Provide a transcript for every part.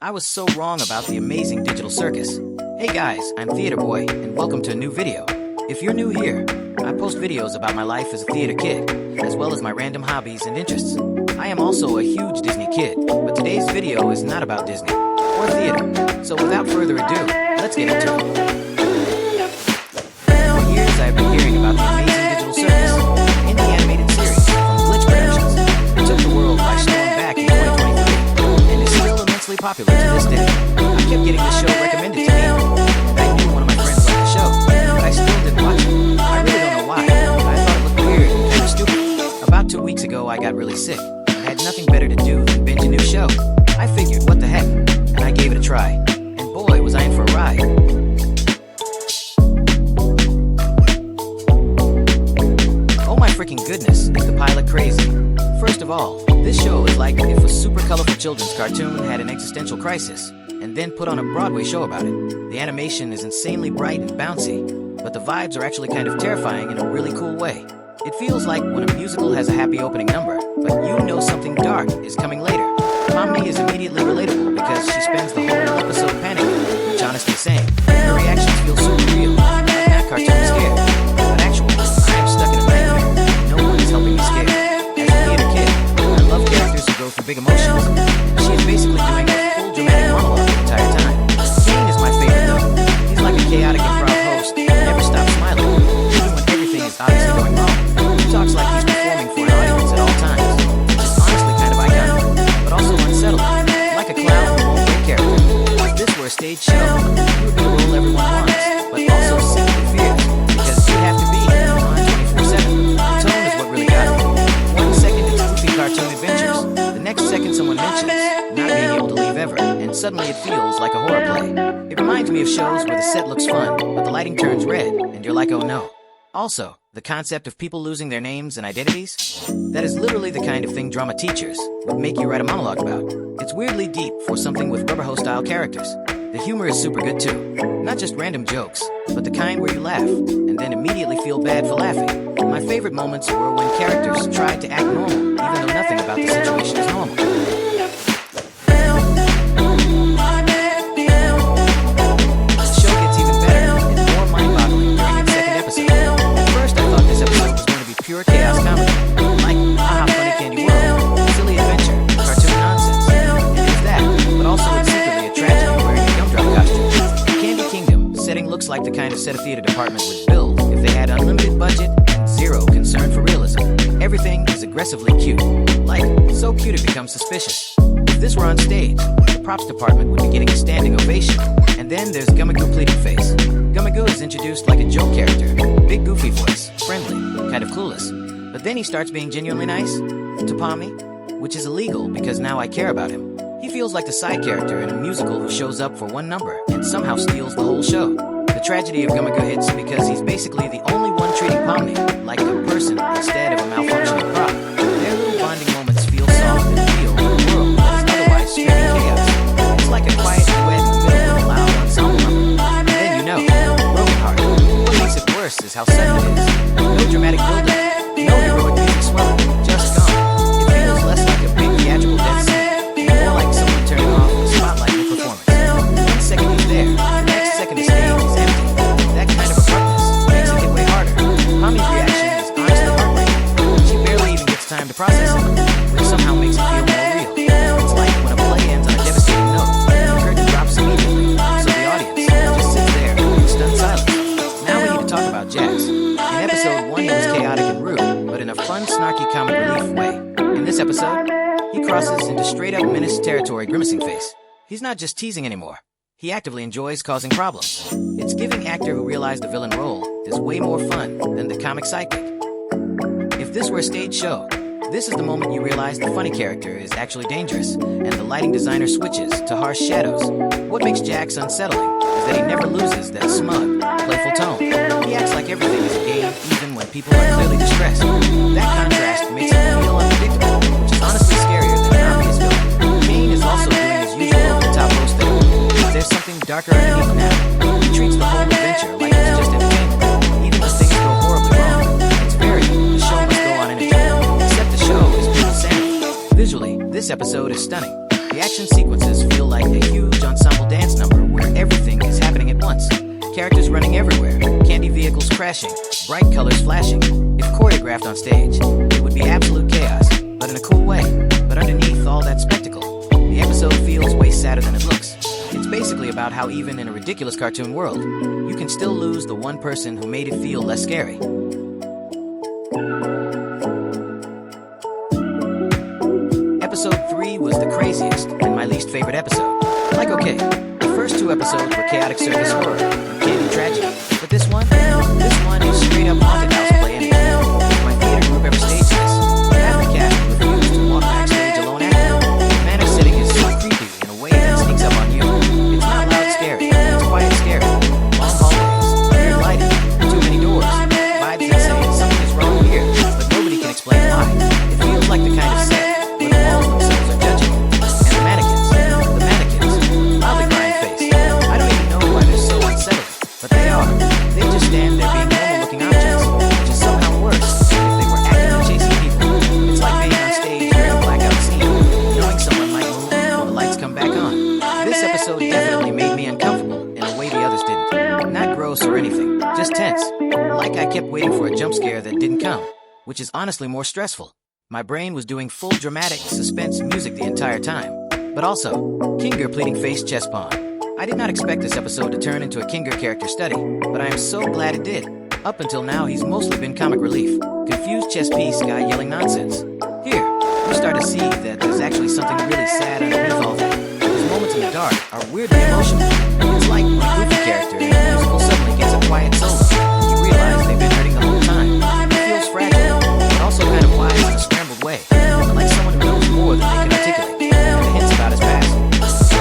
I was so wrong about the amazing digital circus. Hey guys, I'm Theater Boy, and welcome to a new video. If you're new here, I post videos about my life as a theater kid, as well as my random hobbies and interests. I am also a huge Disney kid, but today's video is not about Disney or theater. So without further ado, let's get into it. For years I've been hearing about the amazing digital circus, an indie animated series from Glitch Productions. It took the world by storm back in 2023, and is still immensely popular to this day. I kept getting this show recommended to me. I knew one of my friends liked the show, but I still didn't watch it. I really don't know why. I thought it looked weird and kind of stupid. About 2 weeks ago I got really sick. I had nothing better to do than binge a new show. I figured, what the heck, and I gave it a try. And boy, was I in for a ride. Oh my freaking goodness, is the pilot crazy. First of all, this show is like if a super colorful children's cartoon had an existential crisis, and then put on a Broadway show about it. The animation is insanely bright and bouncy, but the vibes are actually kind of terrifying in a really cool way. It feels like when a musical has a happy opening number, but you know something dark is coming later. Pomni is immediately relatable because she spends the whole episode panicking, which honestly saying, her reactions feel super real, like that cartoon scared. But actually, I am stuck in a nightmare, and no one is helping me scare. As a theater kid, I love characters who go through big emotions, and she is basically doing a full dramatic monologue the entire time. Kane is my favorite though. He's like a chaotic improv host who never stops smiling, even when everything is obviously going wrong. He talks like he's performing for an audience at all times, which is honestly kind of iconic, but also unsettling, like a clown who won't break character. If this were a stage show, he would be the role everyone wants, but also secretly fears, because he'd have to be on 24/7. The tone is what really got me. 1 second it's goofy cartoon adventures, the next second someone mentions not being able to leave ever, and suddenly it feels like a horror play. It reminds me of shows where the set looks fun, but the lighting turns red, and you're like, oh no. Also, the concept of people losing their names and identities, that is literally the kind of thing drama teachers would make you write a monologue about. It's weirdly deep for something with Rubber Hose-style characters. The humor is super good too. Not just random jokes, but the kind where you laugh, and then immediately feel bad for laughing. My favorite moments were when characters tried to act normal, even though nothing about the situation is normal. The show gets even better, and more mind-boggling during its second episode. At first I thought this episode was going to be pure chaos comedy, like Haha Funny Candy World, silly adventure, cartoon nonsense. It is that, but also it's secretly a tragedy wearing a gumdrop costume. Candy Kingdom setting looks like the kind of set a theater department would build if they had unlimited budget and zero concern for realism. Everything is aggressively cute, like so cute it becomes suspicious. If this were on stage, the props department would be getting a standing ovation. And then there's Gummagoo Pleading Face. Gummagoo is introduced like a joke character, big goofy voice, friendly, kind of clueless. But then he starts being genuinely nice to Pomni, which is illegal because now I care about him. He feels like the side character in a musical who shows up for one number and somehow steals the whole show. The tragedy of Gummagoo hits because he's basically the only one treating Pomni like a person instead of a malfunctioning prop. Their little bonding moments feel soft and real in a world that is otherwise screaming chaos. It's like a quiet duet in the middle of a loud ensemble number. And then you know, broken heart. What makes it worse is how sudden it is. No dramatic build-up, no heroic music swelling, just gone. It feels less like a big theatrical death scene, and more like someone turning off the spotlight in a performance. 1 second he's there, the next second the stage is empty. That kind of abruptness makes it hit way harder. Mommy's reaction is honestly heartbreaking. She barely even gets time to process it, which somehow makes it feel more real. It's like when a play ends on a devastating note, the curtain drops immediately, so the audience just sits there in stunned silence. Now we need to talk about Jax. In episode 1 he was chaotic and rude, but in a fun, snarky comic relief way. In this episode, he crosses into straight-up menace territory grimacing face. He's not just teasing anymore. He actively enjoys causing problems. It's giving actor who realized the villain role is way more fun than the comic sidekick. If this were a stage show, this is the moment you realize the funny character is actually dangerous, and the lighting designer switches to harsh shadows. What makes Jax unsettling is that he never loses that smug, playful tone. He acts like everything is a game even when people are clearly distressed. That contrast makes it feel unpredictable, which is honestly scarier than an obvious villain. Kane is also doing his usual over-the-top roast thing. There's something darker underneath now. He treats the whole adventure like it's just entertainment. Even when things go horribly wrong, it's very, the show must go on energy. Except the show is pure sanity. Visually, this episode is stunning. The action sequences feel like a huge crashing, bright colors flashing. If choreographed on stage, it would be absolute chaos, but in a cool way. But underneath all that spectacle, the episode feels way sadder than it looks. It's basically about how even in a ridiculous cartoon world, you can still lose the one person who made it feel less scary. Episode 3 was the craziest and my least favorite episode. Like, okay, the first 2 episodes were chaotic circus horror and candy tragedy, but this one is straight up haunted house play anyway. If my theater group ever staged this, half the cast refused to walk backstage alone after. The manner setting is so creepy in a way that sneaks up on you. It's not loud scary, it's quiet scary. Long hallways, weird lighting, too many doors, vibes that say something is wrong here, but nobody can explain why. It feels like the kind of set where the walls themselves are judging. And the mannequins, loudly crying face. I don't even know why they're so unsettling, but they are. They just stand there being normal-looking objects, which is somehow worse if they were actively chasing people. It's like being on stage during a blackout scene, knowing someone might move when the lights come back on. This episode definitely made me uncomfortable in a way the others didn't. Not gross or anything, just tense. Like I kept waiting for a jump scare that didn't come, which is honestly more stressful. My brain was doing full dramatic suspense music the entire time. But also, Kinger pleading face chest pawn. I did not expect this episode to turn into a Kinger character study, but I am so glad it did. Up until now, he's mostly been comic relief. Confused chess piece guy yelling nonsense. Here, you start to see that there's actually something really sad underneath all that. Those moments in the dark are weirdly emotional. It's like when a goofy character in a musical suddenly gets a quiet solo. You realize they've been hurting the whole time. It feels fragile, but also kind of wise in a scrambled way. Like someone who knows more than they can articulate. And the hints about his past. So,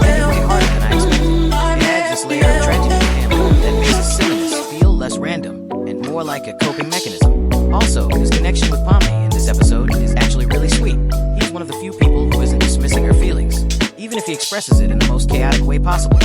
that hit way harder than I expected. It adds this layer of tragedy to him that makes his silliness feel less random and more like a coping mechanism. Also, his connection with Pomni in this episode is actually really sweet. He's one of the few people who isn't dismissing her feelings, even if he expresses it in the most chaotic way possible.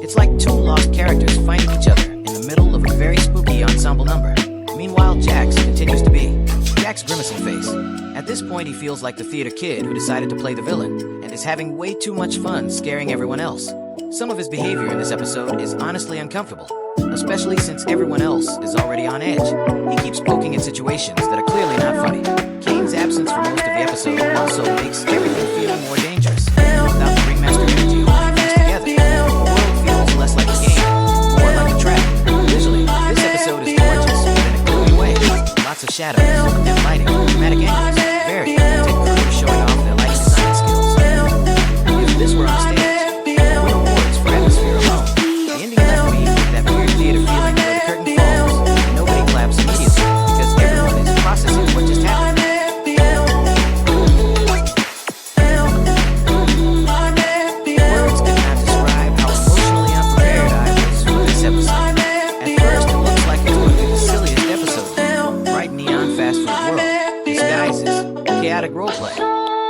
It's like 2 lost characters fighting each other in the middle of a very spooky ensemble number. Meanwhile, Jax continues to be Jack's grimacing face. At this point, he feels like the theater kid who decided to play the villain and is having way too much fun scaring everyone else. Some of his behavior in this episode is honestly uncomfortable, especially since everyone else is already on edge. He keeps poking at situations that are clearly not funny. Kane's absence for most of the episode also makes everything feel more dangerous. Without the ringmaster energy holding things together, the world feels less like a game, more like a trap. Visually, this episode is gorgeous, but in a gloomy way. Lots of shadows, dim lighting, dramatic angles, very take crews showing off their lighting design skills. If this were on stage, it would awards for atmosphere alone. The ending left me with that weird theater feeling where the curtain falls and nobody claps immediately because everyone is processing what just happened. Words cannot describe how emotionally unprepared I was for this episode. At first, it looks like it's going to be the silliest episode. Bright neon fast food world, disguises, chaotic roleplay,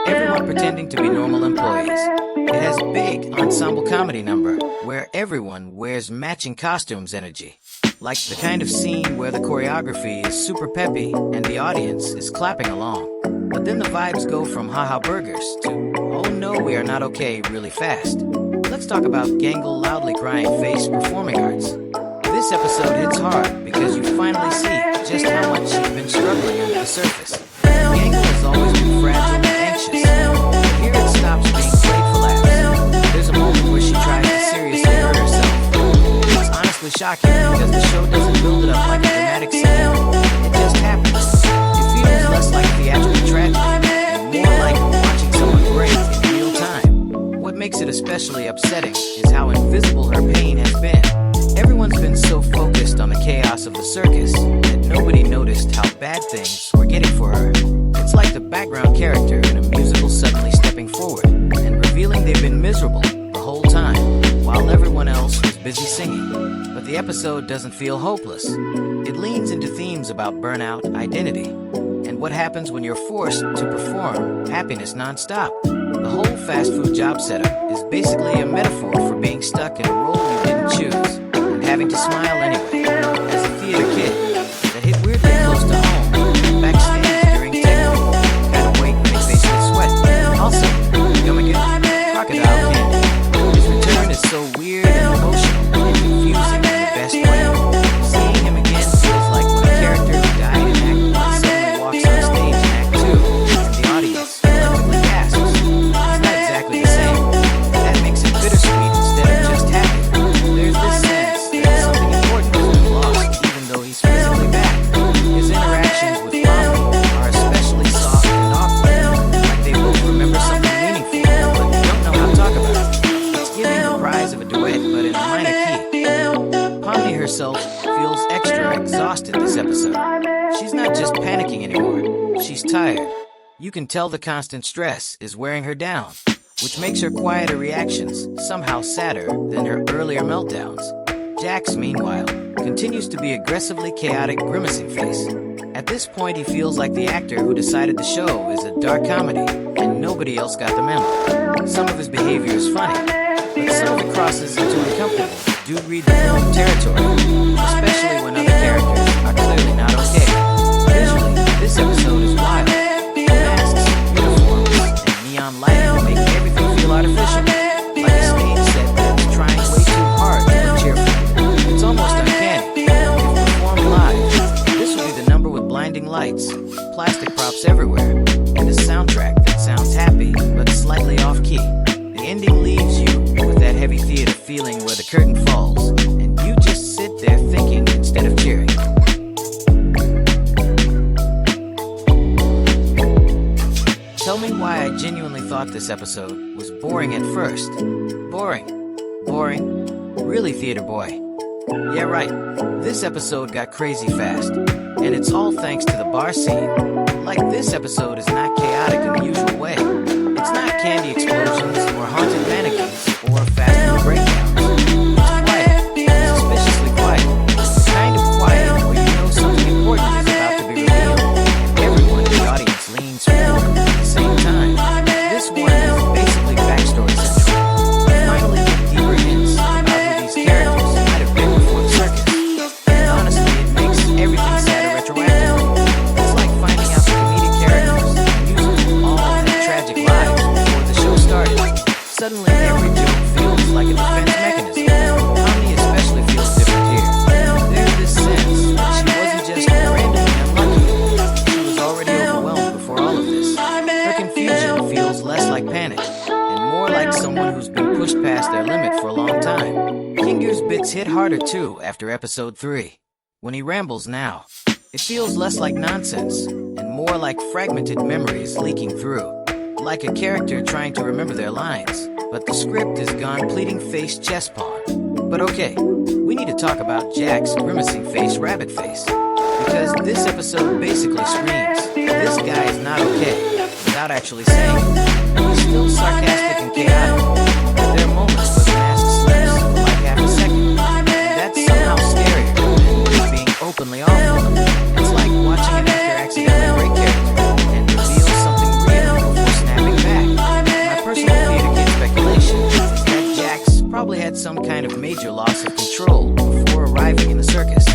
everyone pretending to be normal employees. It has big ensemble comedy number where everyone wears matching costumes energy. Like the kind of scene where the choreography is super peppy and the audience is clapping along. But then the vibes go from haha burgers to oh no we are not okay really fast. Let's talk about Gangle loudly crying face performing arts. This episode hits hard because you finally see just how much she's been struggling under the surface. Gangle has always been fragile and anxious. Here it stops being played for laughs. There's a moment where she tries to seriously hurt herself. It's honestly shocking because the show doesn't build it up like a dramatic scene. It just happens. It feels less like theatrical tragedy and more like watching someone break in real time. What makes it especially upsetting is how invisible her pain has been. Everyone's been so focused on the chaos of the circus that nobody noticed how bad things were getting for her. It's like the background character in a musical suddenly stepping forward and revealing they've been miserable the whole time while everyone else was busy singing. But the episode doesn't feel hopeless. It leans into themes about burnout, identity, and what happens when you're forced to perform happiness nonstop. The whole fast food job setup is basically a metaphor for being stuck in a role you didn't choose and having to smile anyway. As a theater kid, that hit weirdly close to home, backstage during technical, kind of wake when his face gets sweat. Also, coming in, crocodile candy. His return is so weird and emotional and confusing in the best way. Seeing him again feels herself feels extra exhausted this episode. She's not just panicking anymore, she's tired. You can tell the constant stress is wearing her down, which makes her quieter reactions somehow sadder than her earlier meltdowns. Jax, meanwhile, continues to be aggressively chaotic, grimacing face. At this point, he feels like the actor who decided the show is a dark comedy, and nobody else got the memo. Some of his behavior is funny, but some of it crosses into uncomfortable, dude read the film territory, especially when other characters are clearly not okay. Visually, this episode is wild. Masks, uniforms, and neon lighting make everything feel artificial, like a stage set that's trying way too hard to look cheerful. It's almost uncanny. If performed live, this would be the number with blinding lights, plastic props everywhere, and a soundtrack that sounds happy but slightly off-key. The ending leaves you with that heavy theater feeling where the curtain falls, and you just sit there thinking instead of cheering. Tell me why I genuinely thought this episode was boring at first. Boring. Really, theater boy? Yeah, right. This episode got crazy fast, and it's all thanks to the bar scene. Like, this episode is not chaotic in the usual way. It's not candy explosions or haunted mannequins or fast food breakdowns. It's quiet, suspiciously quiet. The kind of quiet where you know something important is about to be revealed, and everyone in the audience leans forward at the same time. This one is basically backstory central. You finally get deeper hints about who these characters might have been before the circus. And honestly, it makes everything sadder retroactively. It's like finding out the comedic characters using all their tragic lives before the show started. Suddenly, every joke feels like a defense mechanism. Pomni especially feels different here. There's this sense that she wasn't just randomly unlucky. She was already overwhelmed before all of this. Her confusion feels less like panic, and more like someone who's been pushed past their limit for a long time. Kinger's bits hit harder too after episode 3. When he rambles now, it feels less like nonsense, and more like fragmented memories leaking through. Like a character trying to remember their lines, but the script is gone pleading face chess pawn. But okay, we need to talk about Jack's grimacing face rabbit face, because this episode basically screams, this guy is not okay, without actually saying it. He's still sarcastic and chaotic. There are moments where the mask slips for like half a second, and that's somehow scarier than just being openly awful. It's like watching an actor accidentally break character and reveal something real before snapping back. My personal theater kid speculation is that Jax probably had some kind of major loss of control before arriving in the circus.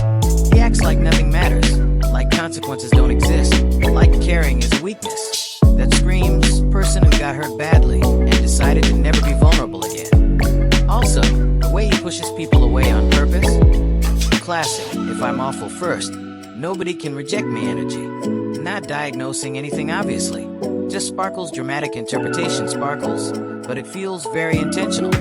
He acts like nothing matters, like consequences don't exist, like caring is a weakness. That screams person who got hurt badly and decided to never be vulnerable again. Also, the way he pushes people away on purpose? Classic, if I'm awful first, nobody can reject me energy. Not diagnosing anything obviously. Just Sparkle's dramatic interpretation sparkles, but it feels very intentional.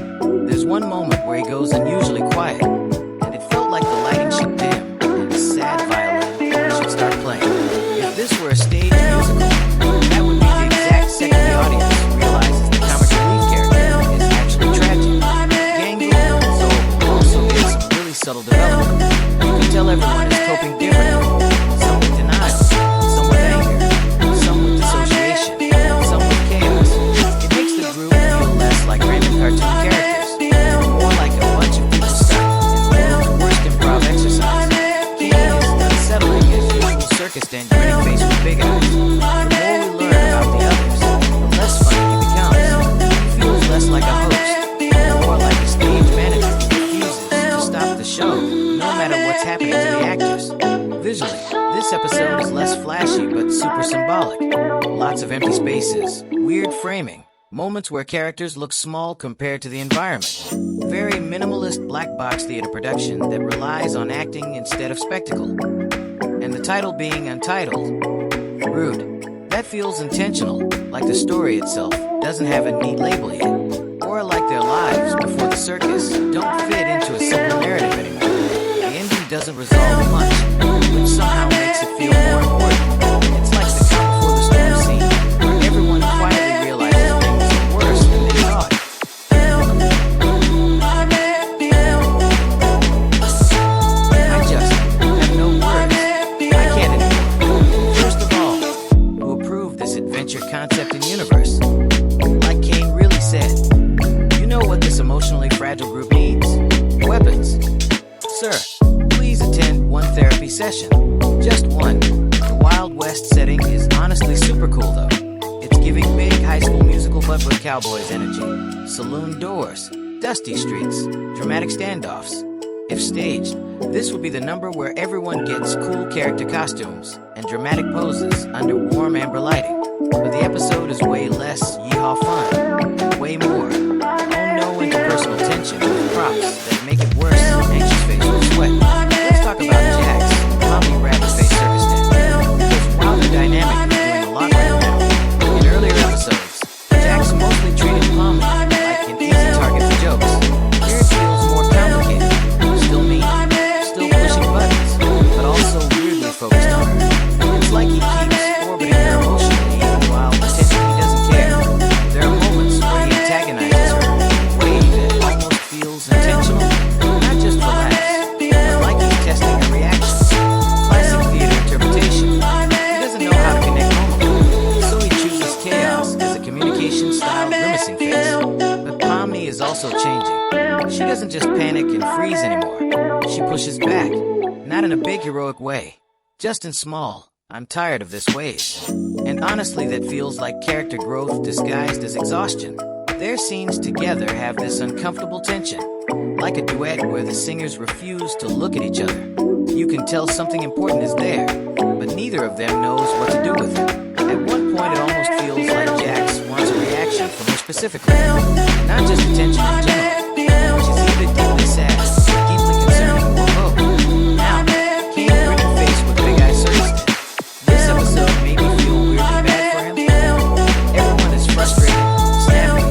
There's one moment where he goes unusually quiet, and it felt like the lighting should dim and a sad violin should start playing. If this were a stage musical, that would be the exact second the audience realizes the comic relief character is actually tragic. Gangle and Zoe also get some really subtle development. You can tell everyone is coping differently. Some with denial, some with anger, some with dissociation, some with chaos. It makes the group feel less like random cartoon characters, and more like a bunch of people stuck in the world's worst improv exercise. King is unsettling as usual circus den grinning face with big eyes. The more we learn about the others, the less funny he becomes. He feels less like a host, and more like a stage manager who refuses to stop the show, no matter what's happening to the actors. Visually, this episode is less flashy but super symbolic. Lots of empty spaces, weird framing, moments where characters look small compared to the environment. Very minimalist black box theater production that relies on acting instead of spectacle. And the title being untitled, rude. That feels intentional, like the story itself doesn't have a neat label yet. Or like their lives before the circus don't fit into a simple narrative anymore. The ending doesn't resolve much, which somehow makes it feel more important. It's like the calm before the storm scene, where everyone quietly realizes things are worse than they thought. emotionally fragile group needs? Weapons. Sir, please attend one therapy session. Just one. The Wild West setting is honestly super cool though. It's giving big High School Musical but with cowboys energy. Saloon doors, dusty streets, dramatic standoffs. If staged, this would be the number where everyone gets cool character costumes and dramatic poses under warm amber lighting. But the episode is way less yeehaw fun, and way more no interpersonal tension with props that make it worse than anxious face with sweat. Let's talk about Jax, Pomni rabbit face circus stand. Because while the dynamic is doing a lot right now, in earlier episodes, Jax mostly treated Pomni like an easy target for jokes. Here it feels more complicated, still mean, still pushing buttons, but also weirdly focused on her. It's like he keeps orbiting her emotionally even while pretending he doesn't care. There are moments where he antagonizes her in a way that almost feels intentional, not just for laughs, but like he's testing her reactions. Classic theater interpretation. He doesn't know how to connect normally, so he chooses chaos as a communication-style grimacing face. But Pomni is also changing. She doesn't just panic and freeze anymore. She pushes back, not in a big heroic way, just in small, I'm tired of this ways. And honestly, that feels like character growth disguised as exhaustion. Their scenes together have this uncomfortable tension, like a duet where the singers refuse to look at each other. You can tell something important is there, but neither of them knows what to do with it. At one point, it almost feels like Jax wants a reaction from her specifically, not just attention in general, which is either deeply sad, deeply concerning, or both. Now, Kane grinning face with big eye circus. This episode made me feel weirdly bad for him. Everyone is frustrated, snappy,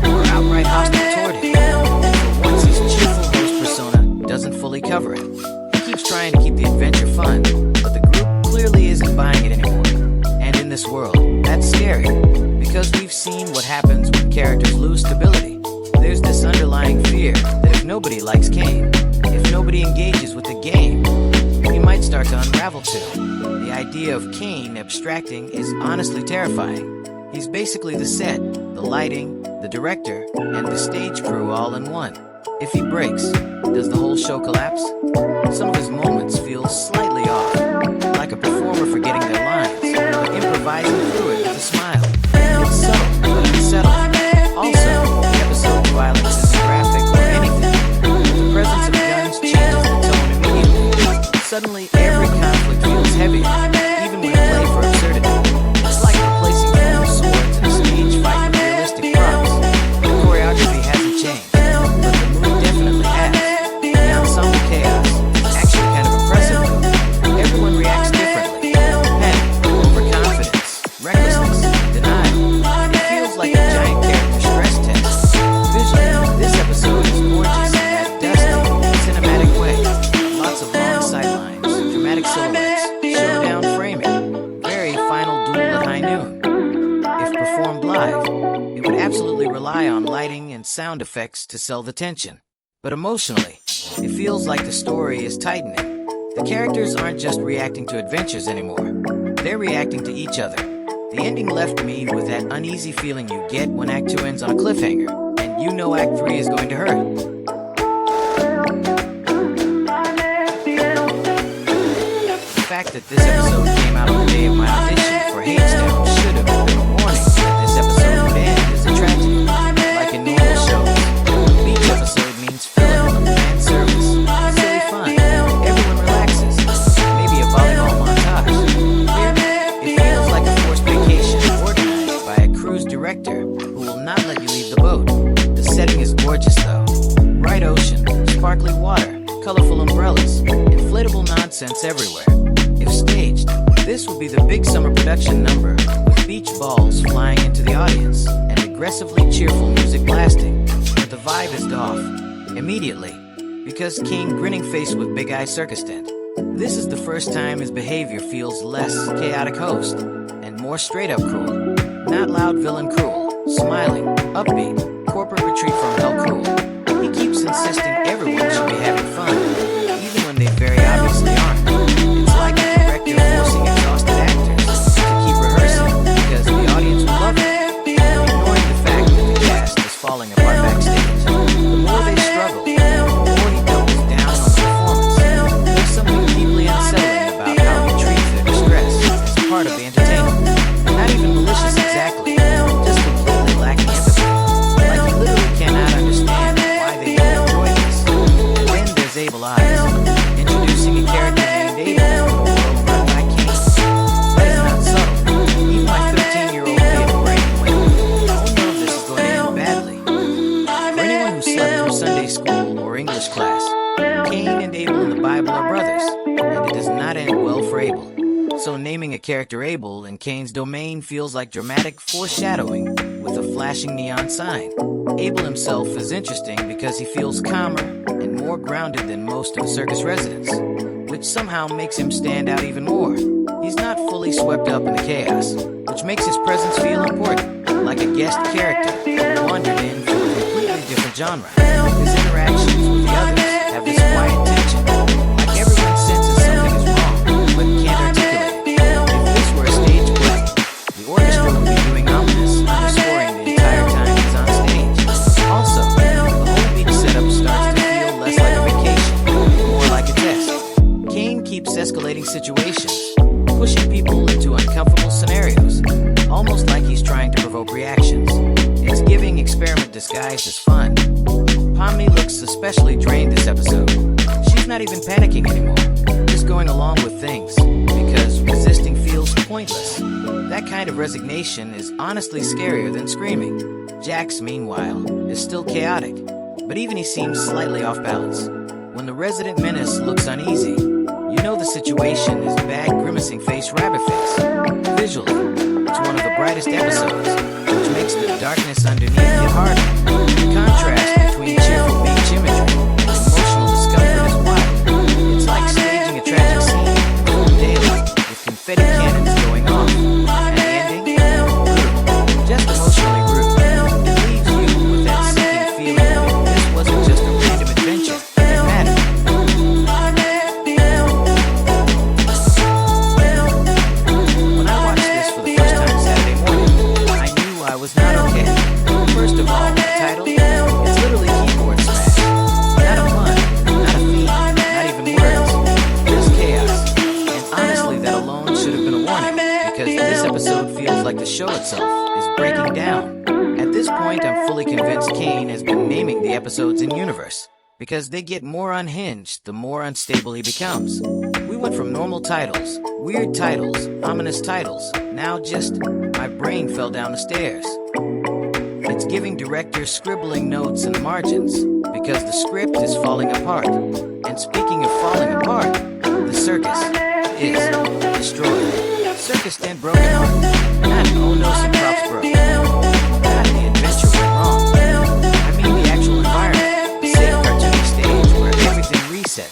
or outright hostile toward him. And for once, his cheerful host persona doesn't fully cover it. He keeps trying to keep the adventure fun, but the group clearly isn't buying it anymore. And in this world, that's scary, because we've seen what happens when characters lose stability. There's this underlying fear that if nobody likes Kane, if nobody engages with the game, he might start to unravel too. The idea of Kane abstracting is honestly terrifying. He's basically the set, the lighting, the director, and the stage crew all in one. If he breaks, does the whole show collapse? Some of his moments feel slightly off, like a performer forgetting their lines, but improvising through it with a smile. It's subtle, but unsettling. Also, the episode's violence isn't graphic or anything. The presence of guns changes the tone immediately. Suddenly, every conflict feels heavier, even when played for absurdity. It's like replacing foam swords in a stage fight with realistic props. The choreography hasn't changed, but the mood definitely has. The ensemble chaos is actually kind of impressive though. Everyone reacts differently. Panic, overconfidence, recklessness, denial. It feels like a giant character stress test. Visually, this episode is gorgeous in that dusty, cinematic way. Lots of long sightlines, dramatic silhouettes, showdown framing, very final duel at high noon. If performed live, it would absolutely rely on lighting and sound effects to sell the tension. But emotionally, it feels like the story is tightening. The characters aren't just reacting to adventures anymore. They're reacting to each other. The ending left me with that uneasy feeling you get when Act 2 ends on a cliffhanger, and you know Act 3 is going to hurt. The fact that this episode came out on the day of my audition for Hadestown should have been a warning that this episode would end as a tragedy. Like in normal shows, each episode means filling with fan service, silly fun, everyone relaxes, maybe a volleyball montage. Here, it feels like a forced vacation organized by a cruise director who will not let you leave the boat. The setting is gorgeous though. Bright ocean, sparkly water, colorful umbrellas, inflatable nonsense everywhere. If staged, this would be the big summer production number, with beach balls flying into the audience and aggressively cheerful music blasting. But the vibe is off immediately, because King grinning face with big eye circus tent. This is the first time his behavior feels less chaotic host and more straight up cruel. Not loud villain cruel, smiling, upbeat, corporate retreat from hell cruel. He keeps insisting everyone should be having fun, even when they very obviously aren't. It's like a director forcing exhausted actors to keep rehearsing because the audience will love it, ignoring the fact that the cast is falling apart backstage. The who slept through Sunday school or English class. Cain and Abel in the Bible are brothers, and it does not end well for Abel. So naming a character Abel in Cain's domain feels like dramatic foreshadowing with a flashing neon sign. Abel himself is interesting because he feels calmer and more grounded than most of the circus residents, which somehow makes him stand out even more. He's not fully swept up in the chaos, which makes his presence feel important, like a guest character who wandered in from a completely different genre. His interactions with the others have this quiet tension, like everyone senses something is wrong, but can't articulate it. If this were a stage play, the orchestra would be doing ominous, underscoring the entire time he's on stage. Also, the whole beach setup starts to feel less like a vacation, more like a test. Cain keeps escalating situations, pushing people into uncomfortable scenarios, almost like he's trying to provoke reactions. It's giving experiment disguised as fun. Pomni looks especially drained this episode. She's not even panicking anymore, just going along with things, because resisting feels pointless. That kind of resignation is honestly scarier than screaming. Jax, meanwhile, is still chaotic, but even he seems slightly off balance. When the resident menace looks uneasy, you know the situation is bad grimacing face rabbit face. Visually, it's one of the brightest episodes, which makes the darkness underneath hit harder. The contrast between cheerful beach imagery and emotional discomfort is wild. It's like staging a tragic scene in broad daylight with confetti cannons going off. And the ending? Rude. Just emotionally rude. It leaves you with that sinking feeling that this wasn't just a random adventure. It mattered. I was not okay. First of all, the title, it's literally keyboard smash. Not a pun, not a theme, not even words, just chaos. And honestly, that alone should have been a warning, because this episode feels like the show itself is breaking down. At this point, I'm fully convinced Cain has been naming the episodes in universe, because they get more unhinged the more unstable he becomes. We went from normal titles, weird titles, ominous titles, now just my brain fell down the stairs. It's giving directors scribbling notes in the margins because the script is falling apart. And speaking of falling apart, the circus is destroyed. Circus stand broken heart. Not oh no some props broke. Not the adventure went wrong. I mean the actual environment, the safe cartoonic stage where everything resets.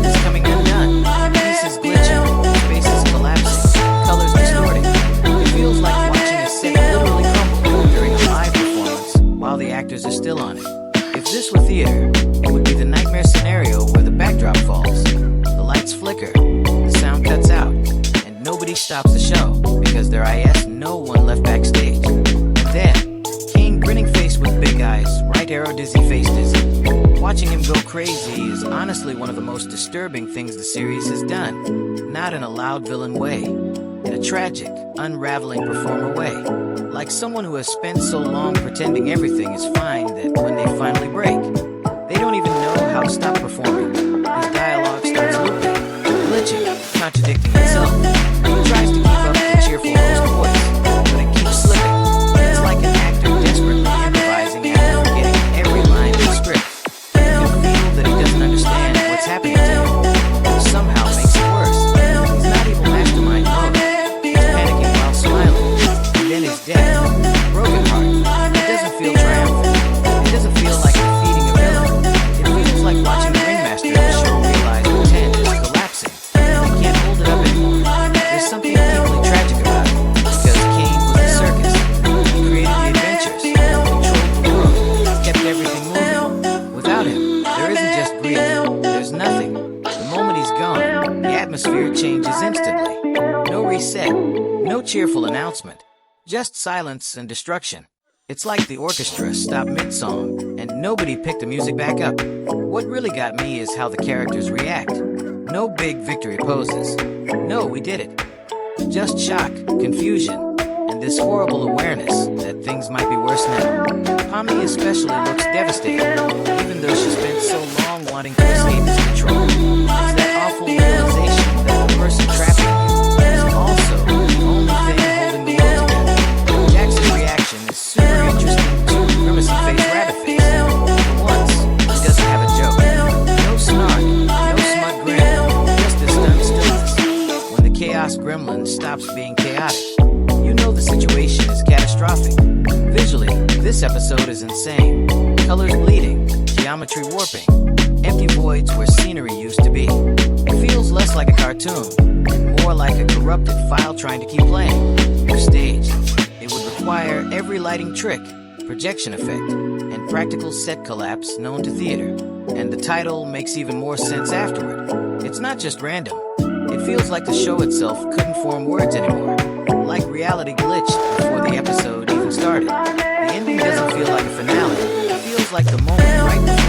It's coming undone. Pieces glitching, spaces collapsing, colors distorting. It feels like watching a set literally crumble during a live performance while the actors are still on it. If this were theater, it would be the nightmare scenario where the backdrop falls, the lights flicker, the sound cuts out, and nobody stops the show because there is no one left backstage. And then, Cain grinning face with big eyes, right arrow dizzy face dizzy. Watching him go crazy is honestly one of the most disturbing things the series has done. Not in a loud villain way, in a tragic, unraveling performer way. Like someone who has spent so long pretending everything is fine that when they finally break, they don't even know how to stop performing. His dialogue starts looping, glitching, contradicting itself. He tries to keep up the cheerful host voice, but it keeps slipping. It's like an actor desperately improvising after forgetting every line in the script. You can feel that he doesn't understand what's happening to him, which somehow makes it worse. He's not evil mastermind mode. He's panicking while smiling, and then he's dead. Broken heart. It doesn't feel triumphant. It doesn't feel like defeating a villain. It feels like watching the ringmaster of the show realize the tent is collapsing. They can't hold it up anymore. There's something deeply tragic about it, because Cain was the circus. He created the adventures, controlled the world, kept everything moving. Without him, there isn't just grief. There's nothing. The moment he's gone, the atmosphere changes instantly. No reset, no cheerful announcement. Just silence and destruction. It's like the orchestra stopped mid-song, and nobody picked the music back up. What really got me is how the characters react. No big victory poses. No, we did it. Just shock, confusion, and this horrible awareness that things might be worse now. Pomni especially looks devastated, even though she spent so long wanting to escape his control. It's that awful realization that the person trapping you is also the only thing holding the world together. Jackson's reaction is super interesting to Grimacy Face Rabbit Face. For one, episode is insane. Colors bleeding, geometry warping, empty voids where scenery used to be. It feels less like a cartoon, and more like a corrupted file trying to keep playing. If staged, it would require every lighting trick, projection effect, and practical set collapse known to theater. And the title makes even more sense afterward. It's not just random. It feels like the show itself couldn't form words anymore. Like reality glitched before the episode even started. The ending doesn't feel like a finale. It feels like the moment right before